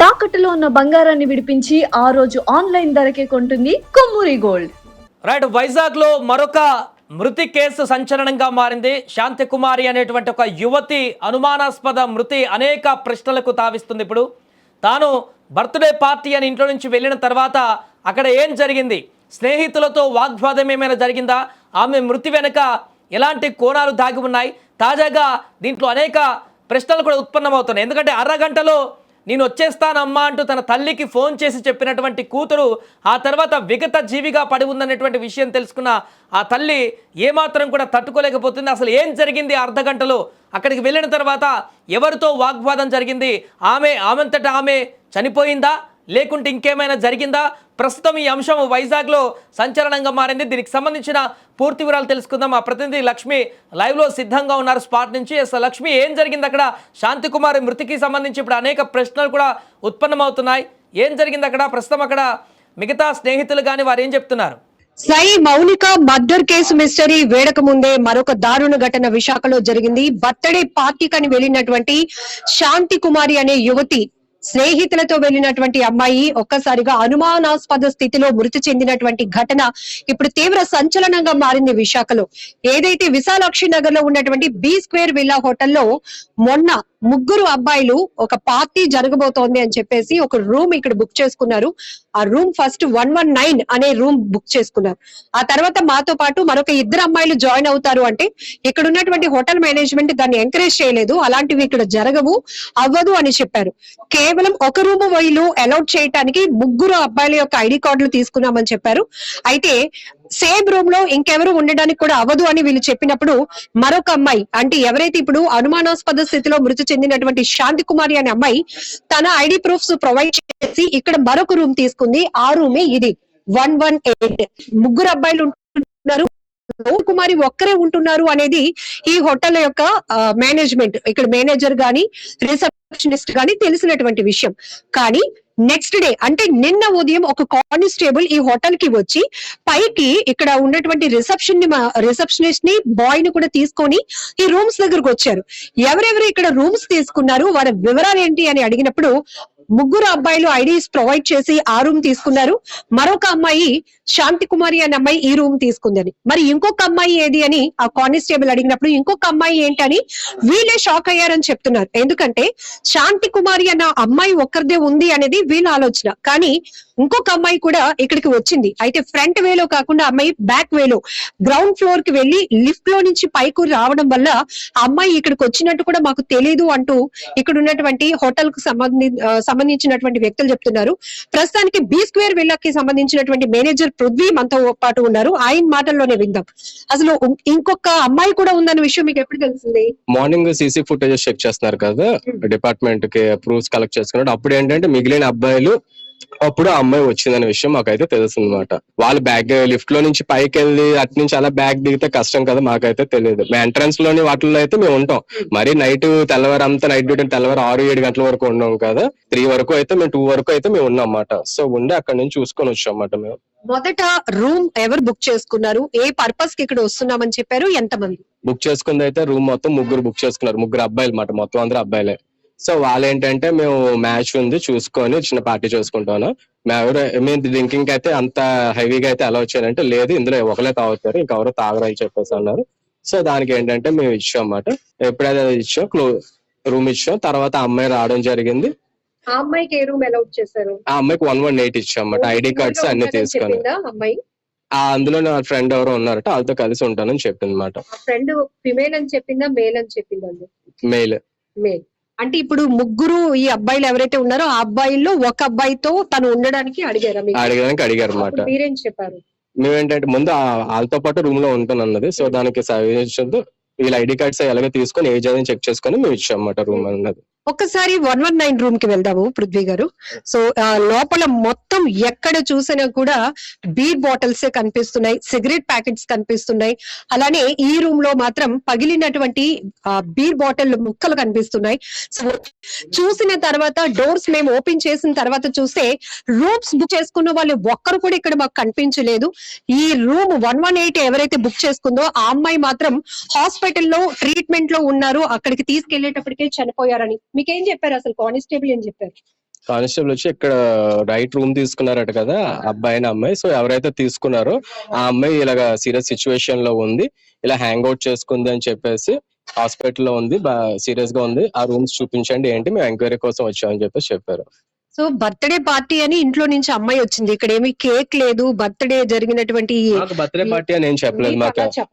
తాకట్టులో ఉన్న బంగారాన్ని విడిపించి ఆ రోజు ఆన్లైన్ ధరకే కొంటుంది కొమ్మూరి గోల్డ్. రైట్, వైజాగ్ లో మరొక మృతి కేసు సంచలనంగా మారింది. శాంతికుమారి అనేటువంటి ఒక యువతి అనుమానాస్పద మృతి అనేక ప్రశ్నలకు తావిస్తుంది. ఇప్పుడు తాను బర్త్డే పార్టీ అని ఇంట్లో నుంచి వెళ్ళిన తర్వాత అక్కడ ఏం జరిగింది, స్నేహితులతో వాగ్వాదం ఏమైనా జరిగిందా, ఆమె మృతి వెనుక ఎలాంటి కోణాలు దాగి ఉన్నాయి, తాజాగా దీంట్లో అనేక ప్రశ్నలు కూడా ఉత్పన్నమవుతున్నాయి. ఎందుకంటే అరగంటలో నేను వచ్చేస్తానమ్మా అంటూ తన తల్లికి ఫోన్ చేసి చెప్పినటువంటి కూతురు ఆ తర్వాత విగత జీవిగా పడి ఉందనేటువంటి విషయం తెలుసుకున్న ఆ తల్లి ఏమాత్రం కూడా తట్టుకోలేకపోతుంది. అసలు ఏం జరిగింది అర్ధ గంటలో, అక్కడికి వెళ్ళిన తర్వాత ఎవరితో వాగ్వాదం జరిగింది, ఆమెంతట ఆమె చనిపోయిందా లేకుంటే ఇంకేమైనా జరిగిందా? ప్రస్తుతం ఈ అంశం వైజాగ్లో సంచలనంగా మారింది. దీనికి సంబంధించిన పూర్తి వివరాలు తెలుసుకుందాం. మా ప్రతినిధి లక్ష్మి లైవ్లో సిద్ధంగా ఉన్నారు స్పాట్ నుంచి. లక్ష్మి, ఏం జరిగింది అక్కడ? శాంతికుమారి మృతికి సంబంధించి ఇప్పుడు అనేక ప్రశ్నలు కూడా ఉత్పన్నమవుతున్నాయి. ఏం జరిగింది అక్కడ? ప్రస్తుతం అక్కడ మిగతా స్నేహితులు కానీ వారు ఏం చెప్తున్నారు? మౌనిక మర్డర్ కేసు మిస్టరీ వేడక ముందే మరొక దారుణ ఘటన విశాఖలో జరిగింది. బర్త్డే పార్టీకని వెళ్ళినటువంటి శాంతి కుమారి అనే యువతి స్నేహితులతో వెళ్ళినటువంటి అమ్మాయి ఒక్కసారిగా అనుమానాస్పద స్థితిలో మృతి చెందినటువంటి ఘటన ఇప్పుడు తీవ్ర సంచలనంగా మారింది విశాఖలో. ఏదైతే విశాలాక్షి నగర్ లో ఉన్నటువంటి బి స్క్వేర్ విల్లా హోటల్లో మొన్న ముగ్గురు అబ్బాయిలు ఒక పార్టీ జరగబోతోంది అని చెప్పేసి ఒక రూమ్ ఇక్కడ బుక్ చేసుకున్నారు. ఆ రూమ్ ఫస్ట్ 119 అనే రూమ్ బుక్ చేసుకున్నారు. ఆ తర్వాత మాతో పాటు మరొక ఇద్దరు అమ్మాయిలు జాయిన్ అవుతారు అంటే ఇక్కడ ఉన్నటువంటి హోటల్ మేనేజ్మెంట్ దాన్ని ఎంకరేజ్ చేయలేదు. అలాంటివి ఇక్కడ జరగవు, అవ్వదు అని చెప్పారు. కేవలం ఒక రూమ్ వీళ్ళు అలౌట్ చేయడానికి ముగ్గురు అబ్బాయిల యొక్క ఐడి కార్డులు తీసుకున్నామని చెప్పారు. అయితే సేమ్ రూమ్ లో ఇంకెవరు ఉండడానికి కూడా అవ్వదు అని వీళ్ళు చెప్పినప్పుడు మరొక అమ్మాయి, అంటే ఎవరైతే ఇప్పుడు అనుమానాస్పద స్థితిలో మృతి చెందినటువంటి శాంతి కుమారి అనే అమ్మాయి తన ఐడి ప్రూఫ్స్ ప్రొవైడ్ చేసి ఇక్కడ మరొక రూమ్ తీసుకుంది. ఆ రూమే ఇది 118. ముగ్గురు అబ్బాయిలు ఉంటున్నారు, కుమారి ఒక్కరే ఉంటున్నారు అనేది ఈ హోటల్ యొక్క మేనేజ్మెంట్, ఇక్కడ మేనేజర్ గాని రిసెప్షనిస్ట్ గాని తెలిసినటువంటి విషయం. కానీ నెక్స్ట్ డే అంటే నిన్న ఉదయం ఒక కానిస్టేబుల్ ఈ హోటల్ కి వచ్చి పైకి ఇక్కడ ఉన్నటువంటి రిసెప్షనిస్ట్ ని బాయ్ ని కూడా తీసుకొని ఈ రూమ్స్ దగ్గరకు వచ్చారు. ఎవరెవరు ఇక్కడ రూమ్స్ తీసుకున్నారు, వారి వివరాలు ఏంటి అని అడిగినప్పుడు ముగ్గురు అబ్బాయిలు ఐడీస్ ప్రొవైడ్ చేసి ఆ రూమ్ తీసుకున్నారు. మరొక అమ్మాయి శాంతి కుమారి అనే అమ్మాయి ఈ రూమ్ తీసుకుందని. మరి ఇంకొక అమ్మాయి ఏది అని ఆ కానిస్టేబుల్ అడిగినప్పుడు ఇంకొక అమ్మాయి ఏంటని వీళ్ళే షాక్ అయ్యారని చెప్తున్నారు. ఎందుకంటే శాంతి కుమారి అన్న అమ్మాయి ఒక్కరిదే ఉంది అనేది వీళ్ళ ఆలోచన. కానీ ఇంకొక అమ్మాయి కూడా ఇక్కడికి వచ్చింది. అయితే ఫ్రంట్ వేలో కాకుండా అమ్మాయి బ్యాక్ వేలో గ్రౌండ్ ఫ్లోర్ కి వెళ్లి లిఫ్ట్ లో నుంచి పైకి రావడం వల్ల ఆ అమ్మాయి ఇక్కడికి వచ్చినట్టు కూడా మాకు తెలియదు అంటూ ఇక్కడ ఉన్నటువంటి హోటల్ కు సంబంధించినటువంటి వ్యక్తులు చెప్తున్నారు. ప్రస్తుతానికి బి స్క్వేర్ విల్లాకి సంబంధించినటువంటి మేనేజర్ పృథ్వీ మనతో పాటు ఉన్నారు. ఆయన మాటల్లోనే విందాం. అసలు ఇంకొక అమ్మాయి కూడా ఉందన్న విషయం మీకు ఎప్పుడు తెలిసింది? మార్నింగ్ సీసీ ఫుటేజెస్ చెక్ చేస్తున్నారు కదా, డిపార్ట్మెంట్ కి ప్రూఫ్స్ కలెక్ట్ చేసుకున్నాడు. అప్పుడు ఏంటంటే మిగిలిన అబ్బాయిలు అప్పుడు ఆ అమ్మాయి వచ్చిందనే విషయం మాకైతే తెలుస్తుంది అనమాట. వాళ్ళు బ్యాగ్ లిఫ్ట్ లో నుంచి పైకి వెళ్ళి అటు నుంచి అలా బ్యాగ్ దిగితే కష్టం కదా, మాకైతే తెలియదు. మేము ఎంట్రన్స్ లోని వాటిల్లో అయితే మేము ఉంటాం. మరి నైట్ తెల్లవారు అంతా నైట్ డ్యూటీ తెల్లవారు 6-7 గంటల వరకు ఉన్నాం కదా. 3 వరకు అయితే మేము 2 వరకు అయితే మేము ఉన్నాం అన్నమాట. సో ఉండి అక్కడ నుంచి చూసుకొని వచ్చాం అన్నమాట. మేము మొదట రూమ్ ఎవరు బుక్ చేసుకున్నారు, ఏ పర్పస్ కి ఇక్కడ వస్తున్నామని చెప్పారు, ఎంతమంది బుక్ చేసుకుంది? అయితే రూమ్ మొత్తం ముగ్గురు బుక్ చేసుకున్నారు. ముగ్గురు అబ్బాయిలు అన్నమాట, మొత్తం అందరూ అబ్బాయిలే. సో వాళ్ళు ఏంటంటే మేము మ్యాచ్ ఉంది చూసుకొని చిన్న పార్టీ చేసుకుంటాను, మేము డ్రింకింగ్ అయితే అంత హెవీగా అయితే అలౌ చేయాలంటే లేదు, ఇందులో ఒకరే తాగుతారు ఇంకెవరో తాగరని చెప్పేసి అన్నారు. సో దానికి ఏంటంటే మేము ఇచ్చాం అన్నమాట. ఎప్పుడైతే ఇచ్చాం రూమ్ ఇచ్చాం. తర్వాత అమ్మాయి రావడం జరిగింది. ఆ అమ్మాయికి ఏ రూమ్ అలౌట్ చేశారు? ఆ అమ్మాయికి 118 ఇచ్చాం అన్నమాట. ఐడి కార్డ్స్ అన్ని తీసుకొని అమ్మాయి అందులో నా ఫ్రెండ్ ఎవరో ఉన్నారట, వాళ్ళతో కలిసి ఉంటానని చెప్పింది అన్నమాట. ఫ్రెండ్ ఫిమేల్ అని చెప్పిందా, మేల్ అని చెప్పిందండి? మెయిల్. అంటే ఇప్పుడు ముగ్గురు ఈ అబ్బాయిలు ఎవరైతే ఉన్నారో ఆ అబ్బాయిల్లో ఒక అబ్బాయితో తను ఉండడానికి అడిగారు అన్నమాట. మీరేం చెప్పారు? మేమేంటంటే ముందు వాళ్ళతో పాటు రూమ్ లో ఉంటాను అన్నది. సో దానికి సజెషన్ వీళ్ళ ఐడి కార్డ్స్ ఎలాగో తీసుకొని ఏజ్ అని చెక్ చేసుకొని మేము ఇచ్చాం అన్నమాట రూమ్ అన్నది. ఒక్కసారి 119 రూమ్ కి వెళ్దాము పృథ్వీ గారు. సో లోపల మొత్తం ఎక్కడ చూసినా కూడా బీర్ బాటిల్స్ కనిపిస్తున్నాయి, సిగరెట్ ప్యాకెట్స్ కనిపిస్తున్నాయి. అలానే ఈ రూమ్ లో మాత్రం పగిలినటువంటి బీర్ బాటిల్ ముక్కలు కనిపిస్తున్నాయి. సో చూసిన తర్వాత డోర్స్ మేము ఓపెన్ చేసిన తర్వాత చూస్తే రూమ్స్ బుక్ చేసుకున్న వాళ్ళు ఒక్కరు కూడా ఇక్కడ మాకు కనిపించలేదు. ఈ రూమ్ 118 ఎవరైతే బుక్ చేసుకుందో ఆ అమ్మాయి మాత్రం హాస్పిటల్లో ట్రీట్మెంట్ లో ఉన్నారు, అక్కడికి తీసుకెళ్లేటప్పటికే చనిపోయారని. మీకేం చెప్పారు అసలు? కానిస్టేబుల్ ఏం చెప్పారు? కానిస్టేబుల్ వచ్చి ఇక్కడ రైట్ రూమ్ తీసుకున్నారట కదా అబ్బాయి అమ్మాయి. సో ఎవరైతే తీసుకున్నారో ఆ అమ్మాయి ఇలాగా సీరియస్ సిచ్యువేషన్ లో ఉంది, ఇలా హ్యాంగ్ అవుట్ చేసుకుంది అని చెప్పేసి హాస్పిటల్లో ఉంది, సీరియస్ గా ఉంది, ఆ రూమ్స్ చూపించండి ఏంటి మేము ఎంక్వైరీ కోసం వచ్చామని చెప్పేసి చెప్పారు. సో బర్త్డే పార్టీ అని ఇంట్లో నుంచి అమ్మాయి వచ్చింది, ఇక్కడ ఏమి కేక్ లేదు, బర్త్డే జరిగినటువంటి మాకు బర్త్డే పార్టీ అని ఏం చెప్పలేదు,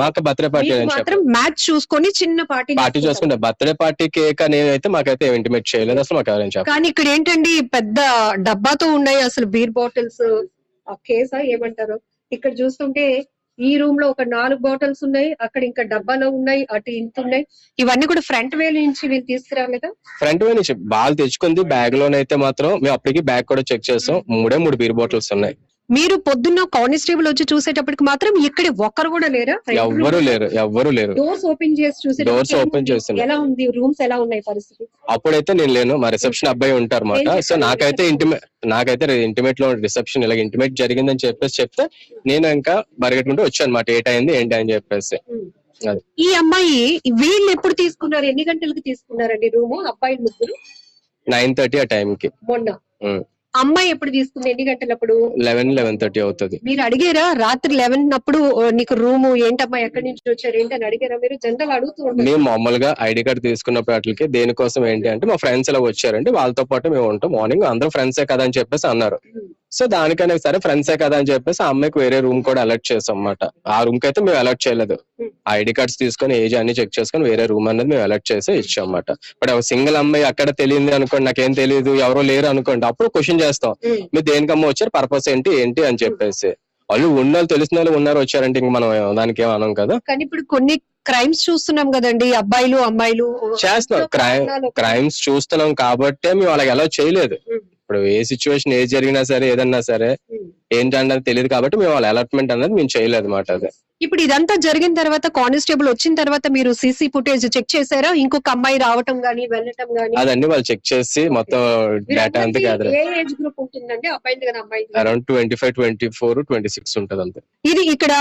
మాకు బర్త్డే పార్టీ అని మాత్రం మ్యాచ్ చూసుకొని చిన్న పార్టీ చేసుకుంటే బర్త్డే పార్టీ కేక్ అనేది అయితే మాకైతే ఇంటిమేట్ చేయలేదు అసలు, మాకు ఎవరైనా చెప్పారు. కానీ ఇక్కడ ఏంటండి పెద్ద డబ్బాతో ఉన్నాయి అసలు బీర్ బాటిల్స్, కేసా ఏమంటారు, ఇక్కడ చూస్తుంటే ఈ రూమ్ లో ఒక 4 బాటిల్స్ ఉన్నాయి, అక్కడ ఇంకా డబ్బాలో ఉన్నాయి, అటు ఇంత ఉన్నాయి, ఇవన్నీ కూడా ఫ్రంట్ వే నుంచి వీళ్ళు తీసుకురాలేదా? ఫ్రంట్ వే నుంచి బాల్ తెచ్చుకుంది, బ్యాగ్ లోనైతే మాత్రం మేము అప్పటికి బ్యాగ్ కూడా చెక్ చేస్తాం, 3 బీర్ బాటిల్స్ ఉన్నాయి. మీరు పొద్దున్న కానిస్టేబుల్ వచ్చి చూసేటప్పటికి మాత్రం ఇక్కడ ఒక్కరు కూడా లేరా? ఎవ్వరు లేరు. డోర్స్ ఓపెన్ చేసి చూసే డోర్స్ ఓపెన్ చేస్తున్నారు. ఎలా ఉంది రూమ్స్, ఎలా ఉన్నాయి పరిస్థితి? అప్పుడైతే నేను లేను, మా రిసెప్షన్ అబ్బాయి ఉంటారు అన్నమాట. సో నాకైతే ఇంటిమేట్ లో రిసెప్షన్ ఇలా ఇంటిమేట్ జరిగిందని చెప్పేసి చెప్తే నేను ఇంకా పరిగెట్టుకుంటూ వచ్చాను అనమాట, ఏటైంది ఏంటి అని చెప్పేసి. ఈ అమ్మాయి వీళ్ళు ఎప్పుడు తీసుకున్నారు, ఎన్ని గంటలకు తీసుకున్నారండి రూము? అబ్బాయిలు ముగ్గురు 9:30 ఆ టైంకి. మొన్న అమ్మాయి ఎప్పుడు తీసుకుంది, ఎన్ని గంటలప్పుడు? 11:30 అవుతుంది. మీరు అడిగారా రాత్రి 11 అప్పుడు నీకు రూము ఏంటమ్మా ఎక్కడి నుంచి వచ్చారు ఏంటి అని అడిగారా మీరు? జనరల్ అడుగుతూ ఉంటారు. మేము మామూలుగా ఐడి కార్డ్ తీసుకున్నప్పుడు వాటికి దేనికోసం ఏంటి అంటే మా ఫ్రెండ్స్ ఇలా వచ్చారంటే వాళ్ళతో పాటు మేము ఉంటాం, మార్నింగ్ అందరూ ఫ్రెండ్సే కదా అని చెప్పేసి అన్నారు. సో దానికైనా సరే ఫ్రెండ్సే కదా అని చెప్పేసి ఆ అమ్మాయికి వేరే రూమ్ కూడా అలర్ట్ చేసాం అన్నమాట. ఆ రూమ్ కి అయితే మేము అలర్ట్ చేయలేదు, ఐడి కార్డ్స్ తీసుకొని ఏజ్ అన్ని చెక్ చేసుకొని వేరే రూమ్ అనేది మేము అలర్ట్ చేసి ఇచ్చాం అన్నమాట. బట్ సింగిల్ అమ్మాయి అక్కడ తెలియదు అనుకోండి, నాకేం తెలియదు ఎవరో లేరు అనుకోండి, అప్పుడు క్వశ్చన్ చేస్తాం మీరు దేనికమ్మా వచ్చారు, పర్పస్ ఏంటి అని చెప్పేసి. వాళ్ళు ఉన్న తెలిసిన వాళ్ళు ఉన్నారు వచ్చారంటే ఇంక మనం దానికి ఏం అనం కదా. కానీ ఇప్పుడు కొన్ని క్రైమ్స్ చూస్తున్నాం కదండి, అబ్బాయిలు అమ్మాయిలు చేస్తున్నాం, క్రైమ్స్ చూస్తున్నాం కాబట్టే మేము వాళ్ళకి ఎలా చేయలేదు. ఇప్పుడు ఏ సిచ్యువేషన్ ఏది జరిగినా సరే ఏదన్నా సరే ఏంటన్నది తెలియదు కాబట్టి మేము వాళ్ళ అలర్ట్మెంట్ అనేది మేము చేయలేదు అన్నమాట. అదే ఇప్పుడు ఇదంతా జరిగిన తర్వాత కానిస్టేబుల్ వచ్చిన తర్వాత మీరు సీసీ ఫుటేజ్ చెక్ చేశారా? ఇంకొక అమ్మాయి రావటం గానీ వెళ్ళటం గానీ అదన్నీ వాళ్ళు చెక్ చేసి మొత్తం డేటా అంతా గ్యాదర్. ఏ ఏజ్ గ్రూప్ ఉంటుందండి అబ్బాయిలు కదా అమ్మాయి? అరౌండ్ 25, 24, 26 ఉంటది అంతే. ఇది ఇక్కడ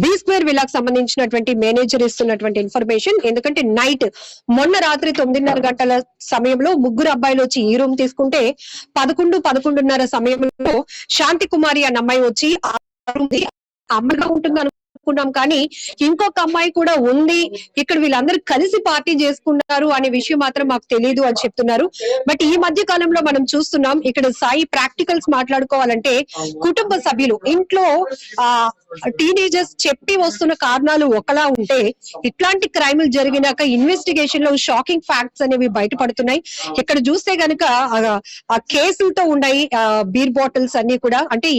బి స్క్వేర్ విలాకు సంబంధించినటువంటి మేనేజర్ ఇస్తున్నటువంటి ఇన్ఫర్మేషన్. ఎందుకంటే నైట్ మొన్న రాత్రి 9:30 గంటల సమయంలో ముగ్గురు అబ్బాయిలు వచ్చి ఈ రూమ్ తీసుకుంటే 11:30 సమయంలో శాంతి కుమారి అన్న అమ్మాయి వచ్చి ఆ రూమ్ అమ్మగా ఉంటుంది అనుకున్నాం, కానీ ఇంకొక అమ్మాయి కూడా ఉంది, ఇక్కడ వీళ్ళందరూ కలిసి పార్టీ చేసుకున్నారు అనే విషయం మాత్రం మాకు తెలియదు అని చెప్తున్నారు. బట్ ఈ మధ్య కాలంలో మనం చూస్తున్నాం ఇక్కడ సాయి ప్రాక్టికల్స్ మాట్లాడుకోవాలంటే కుటుంబ సభ్యులు ఇంట్లో టీనేజర్స్ చెప్పి వస్తున్న కారణాలు ఒకలా ఉంటే ఇట్లాంటి క్రైమ్లు జరిగినాక ఇన్వెస్టిగేషన్ లో షాకింగ్ ఫ్యాక్ట్స్ అనేవి బయటపడుతున్నాయి. ఇక్కడ చూస్తే గనుక ఆ కేసులతో ఉన్నాయి బీర్ బాటిల్స్ అన్ని కూడా, అంటే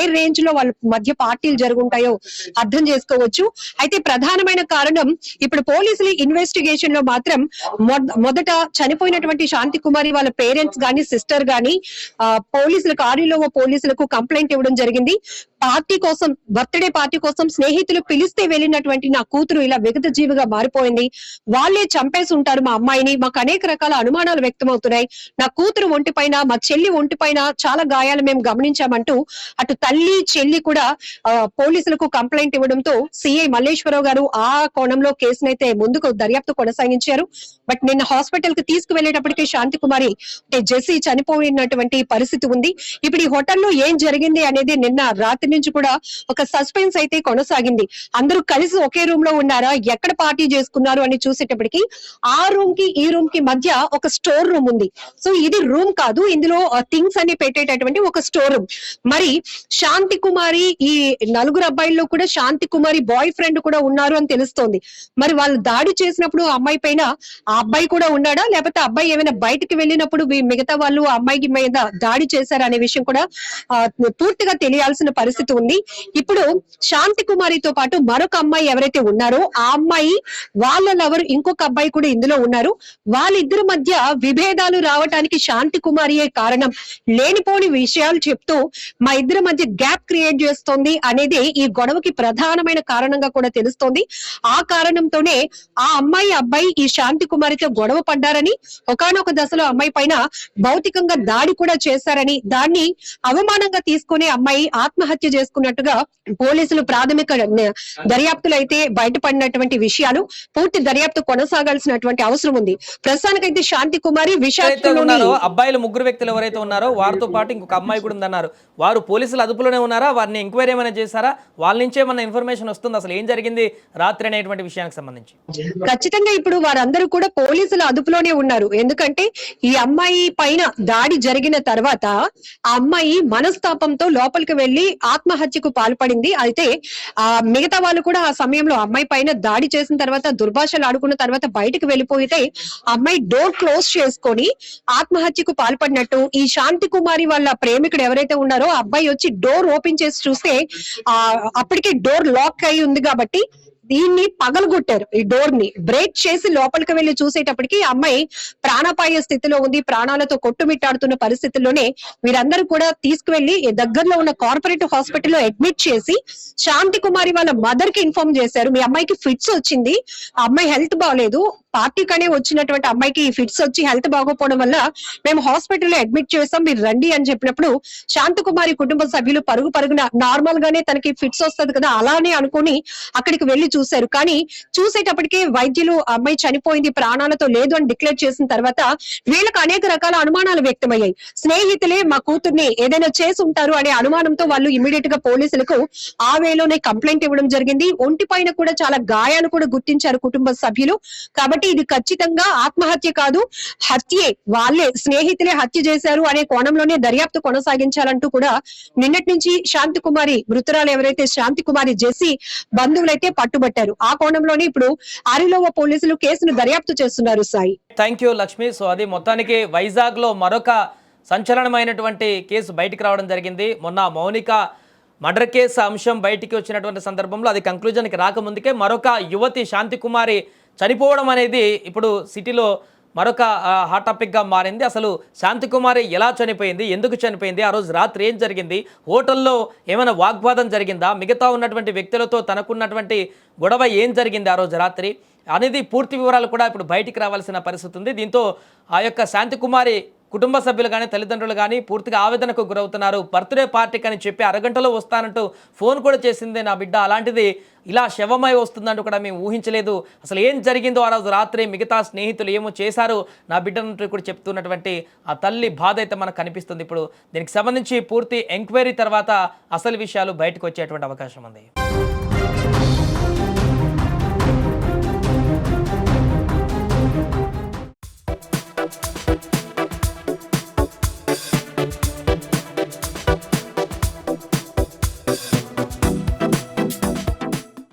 ఏ రేంజ్ లో వాళ్ళ మధ్య పార్టీలు జరుగుంటాయో అర్థం చేసుకోవచ్చు. అయితే ప్రధానమైన కారణం ఇప్పుడు పోలీసులు ఇన్వెస్టిగేషన్ లో మాత్రం మొదట చనిపోయినటువంటి శాంతి కుమారి వాళ్ళ పేరెంట్స్ గాని సిస్టర్ గాని పోలీసులకు ఆర్యులో పోలీసులకు కంప్లైంట్ ఇవ్వడం జరిగింది. పార్టీ కోసం బర్త్డే పార్టీ కోసం స్నేహితులు పిలిస్తే వెళ్ళినటువంటి నా కూతురు ఇలా విగత జీవిగా మారిపోయింది, వాళ్ళే చంపేసి ఉంటారు మా అమ్మాయిని, మాకు అనేక రకాల అనుమానాలు వ్యక్తమవుతున్నాయి, నా కూతురు ఒంటిపైన మా చెల్లి ఒంటిపైన చాలా గాయాలు మేము గమనించామంటూ అటు తల్లి చెల్లి కూడా పోలీసులకు కంప్లైంట్ ఇవ్వడంతో సిఐ మల్లేశ్వరరావు గారు ఆ కోణంలో కేసునైతే ముందుకు దర్యాప్తు కొనసాగించారు. బట్ నిన్న హాస్పిటల్ కి తీసుకువెళ్లేటప్పటికీ శాంతి కుమారి అంటే జెస్సీ చనిపోయినటువంటి పరిస్థితి ఉంది. ఇప్పుడు ఈ హోటల్లో ఏం జరిగింది అనేది నిన్న రాత్రి నుంచి కూడా ఒక సస్పెన్స్ అయితే కొనసాగింది. అందరూ కలిసి ఒకే రూమ్ లో ఉన్నారా, ఎక్కడ పార్టీ చేసుకున్నారు అని చూసేటప్పటికి ఆ రూమ్ కి ఈ రూమ్ కి మధ్య ఒక స్టోర్ రూమ్ ఉంది. సో ఇది రూమ్ కాదు, ఇందులో థింగ్స్ అన్ని పెట్టేటటువంటి ఒక స్టోర్ రూమ్. మరి శాంతి కుమారి ఈ 4 అబ్బాయిల్లో కూడా శాంతి కుమారి బాయ్ ఫ్రెండ్ కూడా ఉన్నారు అని తెలుస్తోంది. మరి వాళ్ళు దాడి చేసినప్పుడు ఆ అమ్మాయి పైన ఆ అబ్బాయి కూడా ఉన్నాడా, లేకపోతే అబ్బాయి ఏమైనా బయటకు వెళ్ళినప్పుడు మిగతా వాళ్ళు ఆ అమ్మాయికి మీద దాడి చేశారు అనే విషయం కూడా పూర్తిగా తెలియాల్సిన పరిస్థితి ఉంది. ఇప్పుడు శాంతి కుమారితో పాటు మరొక అమ్మాయి ఎవరైతే ఉన్నారో ఆ అమ్మాయి వాళ్ళ లవర్ ఇంకొక అబ్బాయి కూడా ఇందులో ఉన్నారు. వాళ్ళిద్దరి మధ్య విభేదాలు రావటానికి శాంతి కుమారియే కారణం, లేనిపోని విషయాలు చెప్తూ మా ఇద్దరి మధ్య గ్యాప్ క్రియేట్ చేస్తోంది అనేది ఈ గొడవకి ప్రధానమైన కారణంగా కూడా తెలుస్తోంది. ఆ కారణంతోనే ఆ అమ్మాయి అబ్బాయి ఈ శాంతి కుమారితో గొడవ పడ్డారని, ఒకానొక దశలో అమ్మాయి పైన భౌతికంగా దాడి కూడా చేశారని, దాన్ని అవమానంగా తీసుకునే అమ్మాయి ఆత్మహత్య హత్య చేసుకున్నట్టుగా పోలీసులు ప్రాథమిక దర్యాప్తులు అయితే బయటపడినటువంటి విషయాలు. పూర్తి దర్యాప్తు కొనసాగాల్సినటువంటి అవసరం ఉంది. ప్రస్తుతానికైతే శాంతి కుమారి ఎవరైతే విశాఖలోని ఉన్నారో అబ్బాయిలు ముగ్గురు వ్యక్తులు ఎవరైతే ఉన్నారో వారితో పాటు ఇంకొక అమ్మాయి కూడా ఉందన్నారు. వారు పోలీసుల అదుపులోనే ఉన్నారా? వారిని ఎంక్వైరీ ఏమైనా చేశారా? వాళ్ళ నుంచే ఏమైనా ఇన్ఫర్మేషన్ వస్తుంది అసలు ఏం జరిగింది రాత్రి అనేటువంటి విషయానికి సంబంధించి? ఖచ్చితంగా ఇప్పుడు వారందరూ కూడా పోలీసుల అదుపులోనే ఉన్నారు. ఎందుకంటే ఈ అమ్మాయి పైన దాడి జరిగిన తర్వాత ఆ అమ్మాయి మనస్తాపంతో లోపలికి వెళ్లి ఆత్మహత్యకు పాల్పడింది. అయితే ఆ మిగతా వాళ్ళు కూడా ఆ సమయంలో అమ్మాయి పైన దాడి చేసిన తర్వాత దుర్భాషలు ఆడుకున్న తర్వాత బయటకు వెళ్ళిపోతే అమ్మాయి డోర్ క్లోజ్ చేసుకొని ఆత్మహత్యకు పాల్పడినట్టు ఈ శాంతి కుమారి వాళ్ళ ప్రేమికుడు ఎవరైతే ఉన్నారో ఆ అబ్బాయి వచ్చి డోర్ ఓపెన్ చేసి చూస్తే అప్పటికే డోర్ లాక్ అయి ఉంది కాబట్టి దీన్ని పగలగొట్టారు. ఈ డోర్ ని బ్రేక్ చేసి లోపలికి వెళ్లి చూసేటప్పటికి అమ్మాయి ప్రాణాపాయ స్థితిలో ఉంది. ప్రాణాలతో కొట్టుమిట్టాడుతున్న పరిస్థితుల్లోనే వీరందరూ కూడా తీసుకువెళ్లి దగ్గరలో ఉన్న కార్పొరేట్ హాస్పిటల్లో అడ్మిట్ చేసి శాంతి కుమారి వాళ్ళ మదర్ కి ఇన్ఫార్మ్ చేశారు. మీ అమ్మాయికి ఫిట్స్ వచ్చింది, ఆ అమ్మాయి హెల్త్ బాగాలేదు, పార్టీకనే వచ్చినటువంటి అమ్మాయికి ఫిట్స్ వచ్చి హెల్త్ బాగోపోవడం వల్ల మేము హాస్పిటల్లో అడ్మిట్ చేసాం, మీరు రండి అని చెప్పినప్పుడు శాంతకుమారి కుటుంబ సభ్యులు పరుగున నార్మల్ గానే తనకి ఫిట్స్ వస్తుంది కదా అలానే అనుకుని అక్కడికి వెళ్లి చూశారు. కానీ చూసేటప్పటికే వైద్యులు అమ్మాయి చనిపోయింది, ప్రాణాలతో లేదు అని డిక్లేర్ చేసిన తర్వాత వీళ్ళకి అనేక రకాల అనుమానాలు వ్యక్తమయ్యాయి. స్నేహితులే మా కూతుర్ని ఏదైనా చేసి ఉంటారు అనే అనుమానంతో వాళ్ళు ఇమీడియట్ గా పోలీసులకు ఆ వేలోనే కంప్లైంట్ ఇవ్వడం జరిగింది. ఒంటి పైన కూడా చాలా గాయాలు కూడా గుర్తించారు కుటుంబ సభ్యులు. కాబట్టి ఇది ఖచ్చితంగా ఆత్మహత్య కాదు, హత్యే, వాళ్ళే స్నేహితులే హత్య చేశారు అనే కోణంలోనే దర్యాప్తు కొనసాగించాలంటూ కూడా నిన్నటి నుంచి శాంతి కుమారి మృతురాలు ఎవరైతే శాంతి కుమారి జెస్సీ బంధువులైతే పట్టుబట్టారు. ఆ కోణంలోనే ఇప్పుడు ఆరిలోవ పోలీసులు కేసును దర్యాప్తు చేస్తున్నారు. Sai, thank you Lakshmi. So అది మొత్తానికి వైజాగ్ లో మరొక సంచలనమైనటువంటి కేసు బయటికి రావడం జరిగింది. మొన్న మౌనిక మర్డర్ కేసు అంశం బయటికి వచ్చినటువంటి సందర్భంలో అది కంక్లూజన్కి రాకముందుకే మరొక యువతి శాంతి కుమారి చనిపోవడం అనేది ఇప్పుడు సిటీలో మరొక హాట్ టాపిక్గా మారింది. అసలు శాంతి కుమారి ఎలా చనిపోయింది, ఎందుకు చనిపోయింది, ఆ రోజు రాత్రి ఏం జరిగింది, హోటల్లో ఏమైనా వాగ్వాదం జరిగిందా, మిగతా ఉన్నటువంటి వ్యక్తులతో తనకున్నటువంటి గొడవ ఏం జరిగింది ఆ రోజు రాత్రి అనేది పూర్తి వివరాలు కూడా ఇప్పుడు బయటికి రావాల్సిన పరిస్థితి ఉంది. దీంతో ఆ యొక్క శాంతి కుమారి కుటుంబ సభ్యులు కానీ తల్లిదండ్రులు కానీ పూర్తిగా ఆవేదనకు గురవుతున్నారు. బర్త్డే పార్టీకి అని చెప్పి అరగంటలో వస్తానంటూ ఫోన్ కూడా చేసింది నా బిడ్డ, అలాంటిది ఇలా శవమై వస్తుందంటూ కూడా మేము ఊహించలేదు, అసలు ఏం జరిగిందో ఆ రోజు రాత్రి, మిగతా స్నేహితులు ఏమో చేశారు నా బిడ్డనంటూ కూడా చెప్తున్నటువంటి ఆ తల్లి బాధ అయితే మనకు కనిపిస్తుంది. ఇప్పుడు దీనికి సంబంధించి పూర్తి ఎంక్వైరీ తర్వాత అసలు విషయాలు బయటకు వచ్చేటువంటి అవకాశం ఉంది.